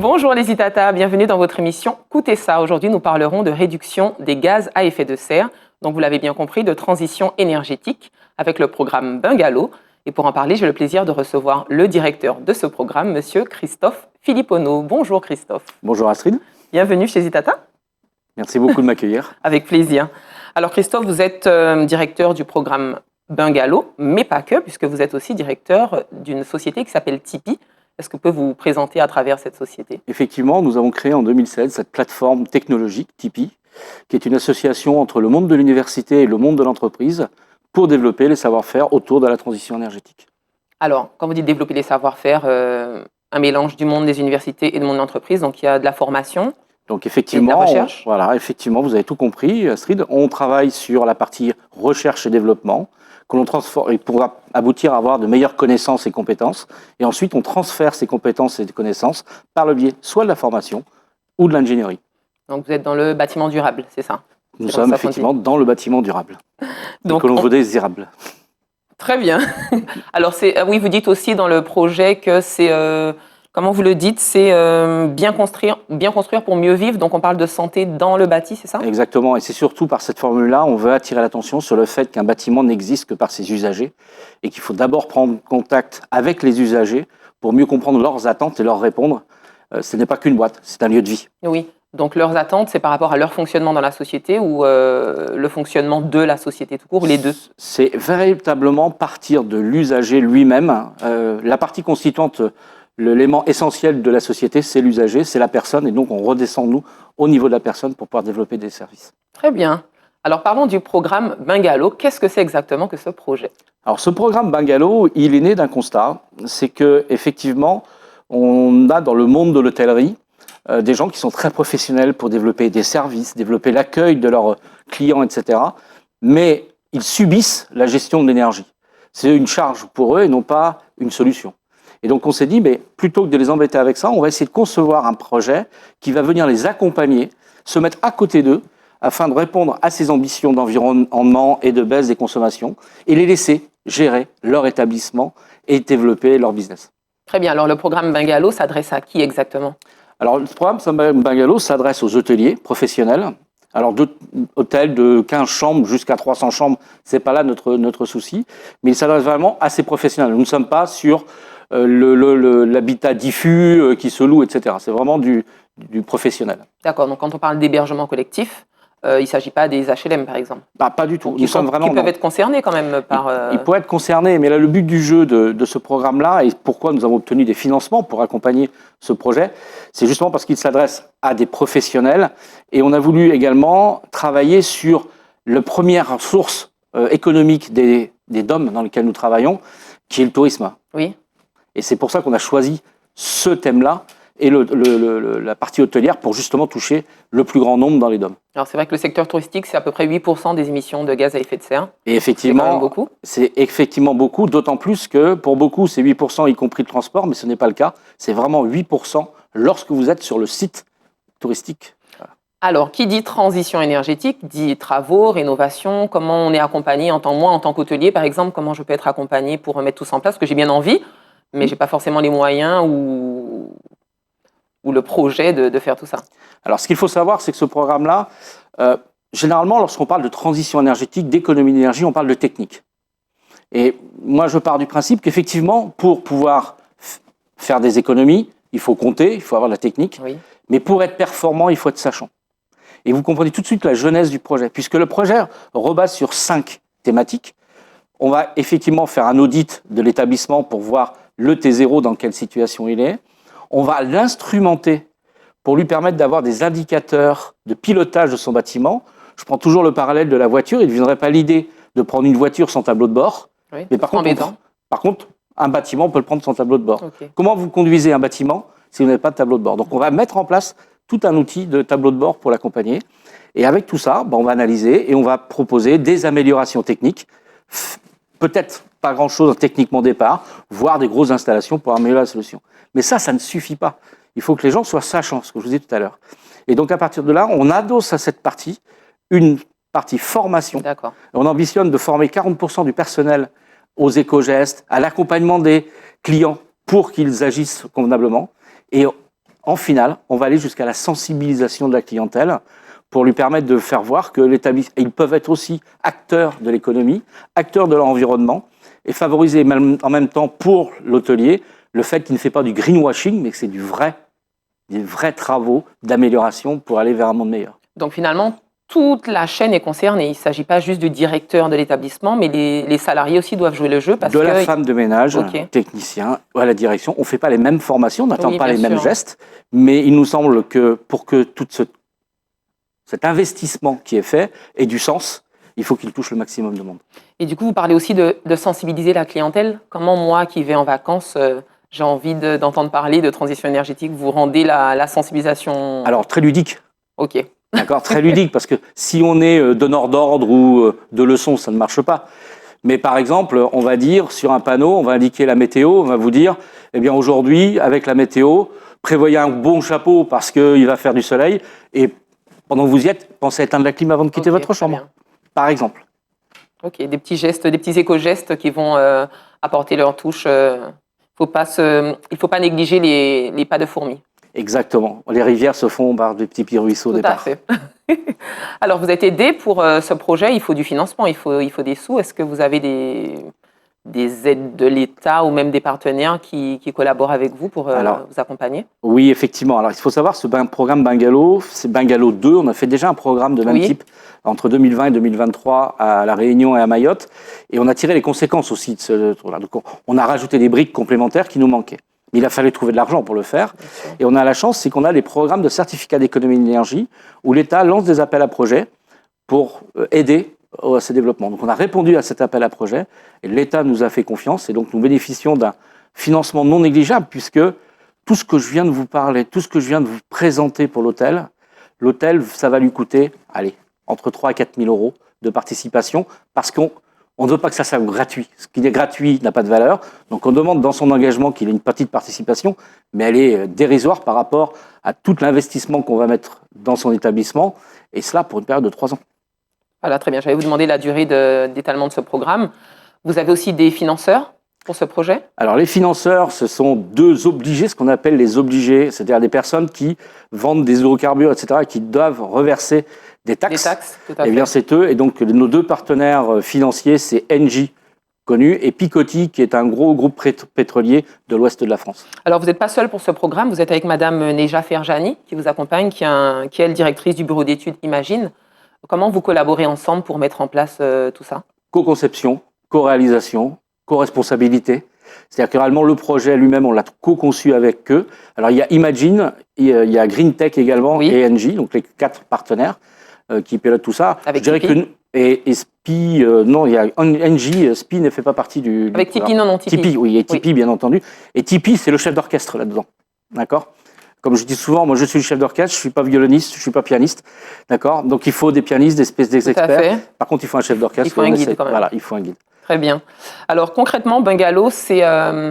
Bonjour les Itata, bienvenue dans votre émission Coûtez ça. Aujourd'hui, nous parlerons de réduction des gaz à effet de serre, donc vous l'avez bien compris, de transition énergétique avec le programme Bungalow. Et pour en parler, j'ai le plaisir de recevoir le directeur de ce programme, monsieur Christophe Philippono. Bonjour Christophe. Bonjour Astrid. Bienvenue chez Itata. Merci beaucoup de m'accueillir. Avec plaisir. Alors Christophe, vous êtes directeur du programme Bungalow, mais pas que, puisque vous êtes aussi directeur d'une société qui s'appelle Tipeee. Est-ce que vous pouvez vous présenter à travers cette société? Effectivement, nous avons créé en 2016 cette plateforme technologique Tipeee, qui est une association entre le monde de l'université et le monde de l'entreprise pour développer les savoir-faire autour de la transition énergétique. Alors, quand vous dites développer les savoir-faire, un mélange du monde des universités et du monde de l'entreprise, donc il y a de la formation. Donc effectivement, et de la recherche. Effectivement, vous avez tout compris, Astrid. On travaille sur la partie recherche et développement, que l'on transforme pour aboutir à avoir de meilleures connaissances et compétences. Et ensuite, on transfère ces compétences et connaissances par le biais soit de la formation ou de l'ingénierie. Donc vous êtes dans le bâtiment durable, c'est ça? Nous sommes effectivement dans le bâtiment durable, donc que l'on veut désirable. Très bien. Alors oui, vous dites aussi dans le projet que c'est, comment vous le dites, c'est bien construire pour mieux vivre. Donc on parle de santé dans le bâti, c'est ça? Exactement, et c'est surtout par cette formule-là, on veut attirer l'attention sur le fait qu'un bâtiment n'existe que par ses usagers et qu'il faut d'abord prendre contact avec les usagers pour mieux comprendre leurs attentes et leur répondre. Ce n'est pas qu'une boîte, c'est un lieu de vie. Oui, donc leurs attentes, c'est par rapport à leur fonctionnement dans la société ou le fonctionnement de la société tout court, ou les deux? C'est véritablement partir de l'usager lui-même. La partie constituante, l'élément essentiel de la société, c'est l'usager, c'est la personne, et donc on redescend, nous, au niveau de la personne pour pouvoir développer des services. Très bien. Alors parlons du programme Bungalow. Qu'est-ce que c'est exactement que ce projet? Alors ce programme Bungalow, il est né d'un constat, c'est que effectivement, on a dans le monde de l'hôtellerie des gens qui sont très professionnels pour développer des services, développer l'accueil de leurs clients, etc. Mais ils subissent la gestion de l'énergie. C'est une charge pour eux et non pas une solution. Et donc on s'est dit, mais plutôt que de les embêter avec ça, on va essayer de concevoir un projet qui va venir les accompagner, se mettre à côté d'eux, afin de répondre à ces ambitions d'environnement et de baisse des consommations, et les laisser gérer leur établissement et développer leur business. Très bien. Alors le programme Bungalow s'adresse à qui exactement? Alors le programme Bungalow s'adresse aux hôteliers professionnels. Alors hôtels de 15 chambres jusqu'à 300 chambres, c'est pas là notre souci, mais il s'adresse vraiment à ces professionnels. Nous ne sommes pas sur l'habitat diffus qui se loue, etc. C'est vraiment du professionnel. D'accord, donc quand on parle d'hébergement collectif, il ne s'agit pas des HLM par exemple? Pas du tout. Ils peuvent être concernés quand même par... Ils pourraient être concernés, mais là le but du jeu de ce programme-là, et pourquoi nous avons obtenu des financements pour accompagner ce projet, c'est justement parce qu'il s'adresse à des professionnels, et on a voulu également travailler sur la première source économique des DOM dans lesquels nous travaillons, qui est le tourisme. Oui. Et c'est pour ça qu'on a choisi ce thème-là et la partie hôtelière pour justement toucher le plus grand nombre dans les DOM. Alors c'est vrai que le secteur touristique, c'est à peu près 8% des émissions de gaz à effet de serre. Et effectivement, c'est effectivement beaucoup, d'autant plus que pour beaucoup, c'est 8%, y compris le transport, mais ce n'est pas le cas. C'est vraiment 8% lorsque vous êtes sur le site touristique. Alors, qui dit transition énergétique, dit travaux, rénovation, comment on est accompagné en tant qu'hôtelier, par exemple, comment je peux être accompagné pour remettre tout ça en place, parce que j'ai bien envie, mais je n'ai pas forcément les moyens ou le projet de faire tout ça. Alors, ce qu'il faut savoir, c'est que ce programme-là, généralement, lorsqu'on parle de transition énergétique, d'économie d'énergie, on parle de technique. Et moi, je pars du principe qu'effectivement, pour pouvoir faire des économies, il faut compter, il faut avoir de la technique, oui. Mais pour être performant, il faut être sachant. Et vous comprenez tout de suite la jeunesse du projet, puisque le projet rebase sur 5 thématiques. On va effectivement faire un audit de l'établissement pour voir le T0 dans quelle situation il est. On va l'instrumenter pour lui permettre d'avoir des indicateurs de pilotage de son bâtiment. Je prends toujours le parallèle de la voiture. Il ne viendrait pas l'idée de prendre une voiture sans tableau de bord. Oui, mais par contre, un bâtiment, on peut le prendre sans tableau de bord. Okay. Comment vous conduisez un bâtiment si vous n'avez pas de tableau de bord? Donc on va mettre en place tout un outil de tableau de bord pour l'accompagner. Et avec tout ça, on va analyser et on va proposer des améliorations techniques. Peut-être pas grand-chose techniquement au départ, voire des grosses installations pour améliorer la solution. Mais ça ne suffit pas. Il faut que les gens soient sachants, ce que je vous disais tout à l'heure. Et donc à partir de là, on adosse à cette partie une partie formation. D'accord. On ambitionne de former 40% du personnel aux éco-gestes, à l'accompagnement des clients pour qu'ils agissent convenablement. Et en finale, on va aller jusqu'à la sensibilisation de la clientèle pour lui permettre de faire voir que ils peuvent être aussi acteurs de l'économie, acteurs de leur environnement, et favoriser en même temps pour l'hôtelier le fait qu'il ne fait pas du greenwashing, mais que c'est des vrais travaux d'amélioration pour aller vers un monde meilleur. Donc finalement, toute la chaîne est concernée. Il ne s'agit pas juste du directeur de l'établissement, mais les salariés aussi doivent jouer le jeu. De la femme de ménage, technicien, à la direction. On ne fait pas les mêmes formations, on n'attend pas les mêmes gestes, mais il nous semble que pour que tout cet investissement qui est fait ait du sens, il faut qu'il touche le maximum de monde. Et du coup, vous parlez aussi de sensibiliser la clientèle. Comment moi, qui vais en vacances, j'ai envie d'entendre parler de transition énergétique, vous rendez la sensibilisation... Alors, très ludique. Ok. D'accord, très ludique, parce que si on est donneur d'ordre ou de leçons, ça ne marche pas. Mais par exemple, on va dire sur un panneau, on va indiquer la météo, on va vous dire, eh bien aujourd'hui, avec la météo, prévoyez un bon chapeau parce qu'il va faire du soleil, et pendant que vous y êtes, pensez à éteindre la clim avant de quitter votre chambre, par exemple. Ok, des petits gestes, des petits éco-gestes qui vont apporter leur touche. Il ne faut pas négliger les pas de fourmis. Exactement. Les rivières se font par des petits ruisseaux au départ. Tout à fait. Alors, vous êtes aidé pour ce projet, il faut du financement, il faut des sous. Est-ce que vous avez des aides de l'État ou même des partenaires qui collaborent avec vous pour vous accompagner? Oui, effectivement. Alors, il faut savoir, ce programme Bungalow, c'est Bungalow 2. On a fait déjà un programme de même type entre 2020 et 2023 à La Réunion et à Mayotte. Et on a tiré les conséquences aussi de ce truc-là. Donc, on a rajouté des briques complémentaires qui nous manquaient. Mais il a fallu trouver de l'argent pour le faire. Et on a la chance, c'est qu'on a des programmes de certificats d'économie d'énergie où l'État lance des appels à projets pour aider à ce développement. Donc on a répondu à cet appel à projet et l'État nous a fait confiance et donc nous bénéficions d'un financement non négligeable puisque tout ce que je viens de vous parler, tout ce que je viens de vous présenter pour l'hôtel, ça va lui coûter, entre 3 et 4 000 euros de participation parce qu'on ne veut pas que ça soit gratuit. Ce qui est gratuit n'a pas de valeur. Donc on demande dans son engagement qu'il ait une petite participation, mais elle est dérisoire par rapport à tout l'investissement qu'on va mettre dans son établissement, et cela pour une période de 3 ans. Voilà, très bien. J'allais vous demander la durée d'étalement de ce programme. Vous avez aussi des financeurs pour ce projet? Alors les financeurs, ce sont 2 obligés, ce qu'on appelle les obligés, c'est-à-dire des personnes qui vendent des hydrocarbures, etc., et qui doivent reverser des taxes. Des taxes, tout à fait. Eh bien, c'est eux. Et donc, nos 2 partenaires financiers, c'est Engie, connu, et Picotti, qui est un gros groupe pétrolier de l'ouest de la France. Alors, vous n'êtes pas seul pour ce programme. Vous êtes avec Madame Neja Ferjani, qui vous accompagne, qui est directrice du bureau d'études Imagine. Comment vous collaborez ensemble pour mettre en place tout ça? Co-conception, co-réalisation, co-responsabilité. C'est-à-dire que réellement, le projet lui-même, on l'a co-conçu avec eux. Alors, il y a Imagine, il y a Green Tech également, et Engie, donc les 4 partenaires qui pilotent tout ça. Avec Tipeee. Et SPI, non, il y a Engie, SPI ne fait pas partie du avec Tipeee, non, Tipeee. Tipeee, oui, et Tipeee, bien entendu. Et Tipeee, c'est le chef d'orchestre là-dedans. D'accord? Comme je dis souvent, moi je suis le chef d'orchestre, je ne suis pas violoniste, je ne suis pas pianiste. D'accord? Donc il faut des pianistes, des experts. Par contre, il faut un chef d'orchestre. Il faut un guide quand même. Voilà, il faut un guide. Très bien. Alors concrètement, Bungalow, c'est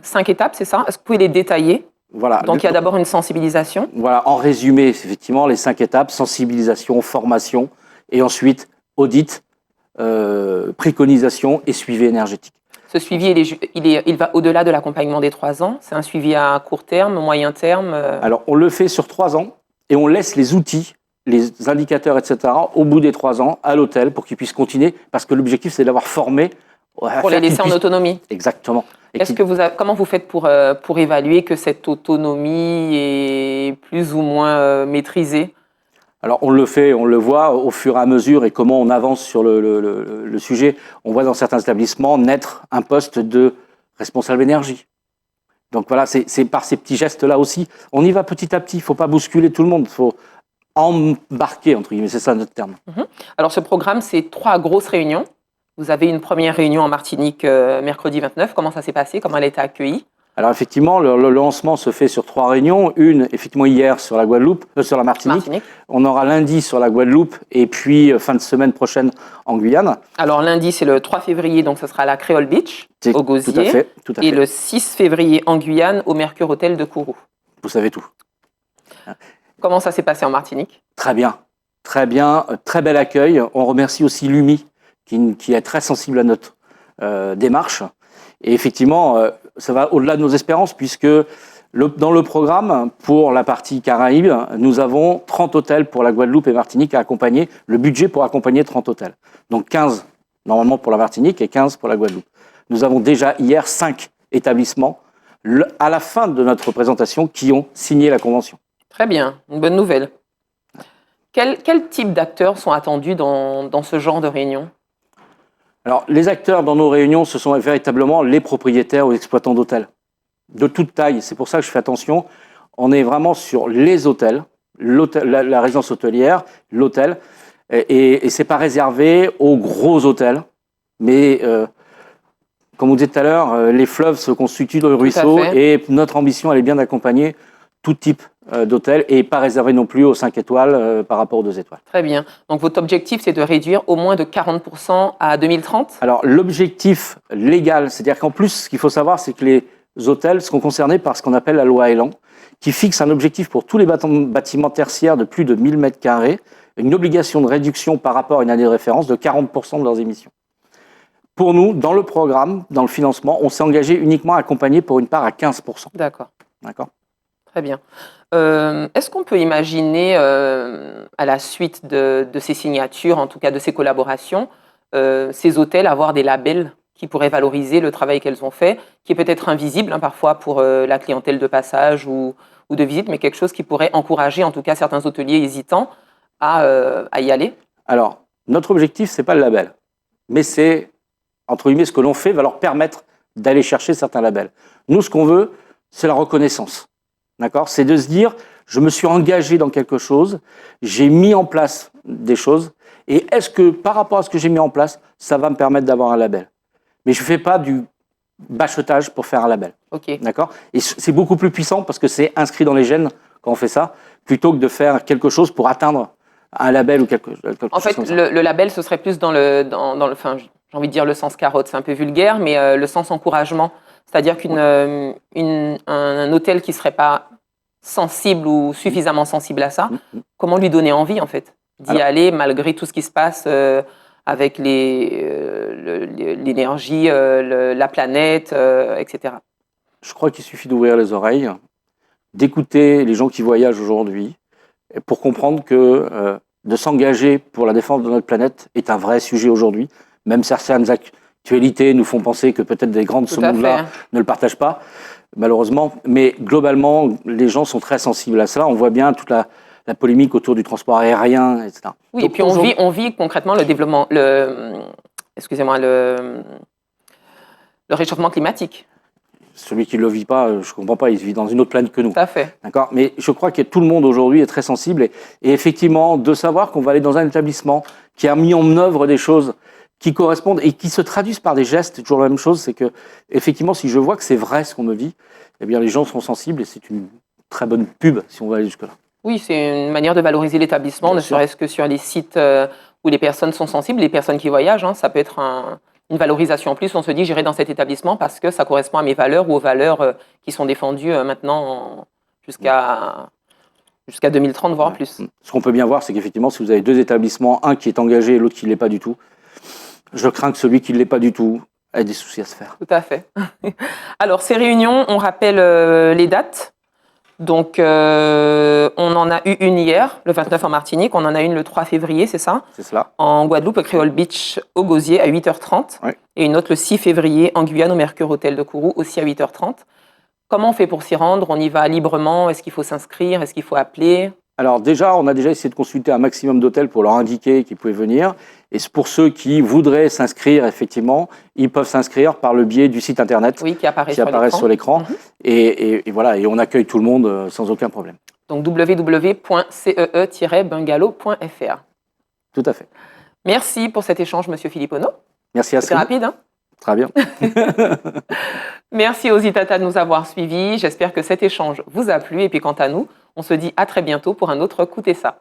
5 étapes, c'est ça? Est-ce que vous pouvez les détailler? Voilà. Donc il y a d'abord une sensibilisation. Voilà, en résumé, effectivement, les 5 étapes, sensibilisation, formation, et ensuite audit, préconisation et suivi énergétique. Ce suivi, il va au-delà de l'accompagnement des 3 ans. C'est un suivi à court terme, moyen terme. Alors, on le fait sur 3 ans et on laisse les outils, les indicateurs, etc., au bout des 3 ans à l'hôtel pour qu'ils puissent continuer, parce que l'objectif, c'est d'avoir formé. Pour les laisser en autonomie. Exactement. Comment vous faites pour évaluer que cette autonomie est plus ou moins maîtrisée? Alors on le voit au fur et à mesure et comment on avance sur le sujet. On voit dans certains établissements naître un poste de responsable énergie. Donc voilà, c'est par ces petits gestes-là aussi. On y va petit à petit, il ne faut pas bousculer tout le monde, il faut embarquer, entre guillemets, c'est ça notre terme. Alors ce programme, c'est 3 grosses réunions. Vous avez une première réunion en Martinique mercredi 29. Comment ça s'est passé? Comment elle a été accueillie? Alors effectivement, le lancement se fait sur 3 réunions. Une, effectivement, hier sur la Guadeloupe, sur la Martinique. On aura lundi sur la Guadeloupe et puis fin de semaine prochaine en Guyane. Alors lundi, c'est le 3 février, donc ce sera à la Créole Beach, au Gosier. Tout à fait. Et le 6 février en Guyane, au Mercure Hôtel de Kourou. Vous savez tout. Comment ça s'est passé en Martinique? Très bien. Très bien. Très bel accueil. On remercie aussi l'UMI qui est très sensible à notre démarche. Et effectivement, ça va au-delà de nos espérances puisque Dans le programme, pour la partie Caraïbes, nous avons 30 hôtels pour la Guadeloupe et Martinique à accompagner, le budget pour accompagner 30 hôtels. Donc 15 normalement pour la Martinique et 15 pour la Guadeloupe. Nous avons déjà hier 5 établissements à la fin de notre présentation qui ont signé la convention. Très bien, une bonne nouvelle. Quel type d'acteurs sont attendus dans ce genre de réunion? Alors, les acteurs dans nos réunions, ce sont véritablement les propriétaires ou exploitants d'hôtels, de toute taille. C'est pour ça que je fais attention. On est vraiment sur les hôtels, la résidence hôtelière, l'hôtel, et c'est pas réservé aux gros hôtels, mais comme vous disiez tout à l'heure, les fleuves se constituent de ruisseaux, et notre ambition, elle est bien d'accompagner tout type d'hôtels et pas réservé non plus aux 5 étoiles par rapport aux 2 étoiles. Très bien. Donc votre objectif, c'est de réduire au moins de 40% à 2030 ? Alors l'objectif légal, c'est-à-dire qu'en plus, ce qu'il faut savoir, c'est que les hôtels seront concernés par ce qu'on appelle la loi Elan, qui fixe un objectif pour tous les bâtiments tertiaires de plus de 1000 m², une obligation de réduction par rapport à une année de référence de 40% de leurs émissions. Pour nous, dans le programme, dans le financement, on s'est engagé uniquement à accompagner pour une part à 15%. D'accord. D'accord. Très bien. Est-ce qu'on peut imaginer, à la suite de ces signatures, en tout cas de ces collaborations, ces hôtels avoir des labels qui pourraient valoriser le travail qu'elles ont fait, qui est peut-être invisible parfois pour la clientèle de passage ou de visite, mais quelque chose qui pourrait encourager en tout cas certains hôteliers hésitants à y aller? Alors, notre objectif, ce n'est pas le label, mais c'est, entre guillemets, ce que l'on fait va leur permettre d'aller chercher certains labels. Nous, ce qu'on veut, c'est la reconnaissance. D'accord ? C'est de se dire, je me suis engagé dans quelque chose, j'ai mis en place des choses, et est-ce que par rapport à ce que j'ai mis en place, ça va me permettre d'avoir un label ? Mais je ne fais pas du bachotage pour faire un label. Ok. D'accord ? Et c'est beaucoup plus puissant parce que c'est inscrit dans les gènes quand on fait ça, plutôt que de faire quelque chose pour atteindre un label ou quelque chose. En fait, le label, ce serait plus dans le enfin, j'ai envie de dire le sens carotte, c'est un peu vulgaire, mais le sens encouragement. C'est-à-dire qu'un hôtel qui ne serait pas sensible ou suffisamment sensible à ça, comment lui donner envie, en fait, d'y aller malgré tout ce qui se passe avec l'énergie, la planète, etc. Je crois qu'il suffit d'ouvrir les oreilles, d'écouter les gens qui voyagent aujourd'hui, pour comprendre que de s'engager pour la défense de notre planète est un vrai sujet aujourd'hui, même certaines actualités nous font penser que peut-être des grands de ce monde-là ne le partagent pas, malheureusement. Mais globalement, les gens sont très sensibles à cela. On voit bien toute la polémique autour du transport aérien, etc. Oui, donc, et puis on vit concrètement le développement, le réchauffement climatique. Celui qui ne le vit pas, je ne comprends pas, il vit dans une autre planète que nous. Tout à fait. D'accord ? Mais je crois que tout le monde aujourd'hui est très sensible. Et effectivement, de savoir qu'on va aller dans un établissement qui a mis en œuvre des choses qui correspondent et qui se traduisent par des gestes, c'est toujours la même chose, c'est que, effectivement, si je vois que c'est vrai ce qu'on me dit, eh bien, les gens seront sensibles et c'est une très bonne pub si on va aller jusque-là. Oui, c'est une manière de valoriser l'établissement, ne serait-ce que sur les sites où les personnes sont sensibles, les personnes qui voyagent, ça peut être une valorisation en plus. On se dit, j'irai dans cet établissement parce que ça correspond à mes valeurs ou aux valeurs qui sont défendues maintenant jusqu'à 2030, voire plus. Ce qu'on peut bien voir, c'est qu'effectivement, si vous avez 2 établissements, un qui est engagé et l'autre qui ne l'est pas du tout, je crains que celui qui ne l'est pas du tout ait des soucis à se faire. Tout à fait. Alors, ces réunions, on rappelle les dates. Donc, on en a eu une hier, le 29 en Martinique. On en a une le 3 février, c'est ça ? C'est cela. En Guadeloupe, au Creole Beach, au Gosier, à 8h30. Oui. Et une autre le 6 février, en Guyane, au Mercure Hôtel de Kourou, aussi à 8h30. Comment on fait pour s'y rendre ? On y va librement ? Est-ce qu'il faut s'inscrire ? Est-ce qu'il faut appeler ? Alors déjà, on a déjà essayé de consulter un maximum d'hôtels pour leur indiquer qu'ils pouvaient venir. Et pour ceux qui voudraient s'inscrire, effectivement, ils peuvent s'inscrire par le biais du site internet qui apparaît sur l'écran. Et voilà, et on accueille tout le monde sans aucun problème. Donc www.cee-bungalow.fr. Tout à fait. Merci pour cet échange, Monsieur Philippono. Merci à vous. C'était rapide, Très bien. Merci aux Itata de nous avoir suivis. J'espère que cet échange vous a plu. Et puis quant à nous, on se dit à très bientôt pour un autre Écoutez ça.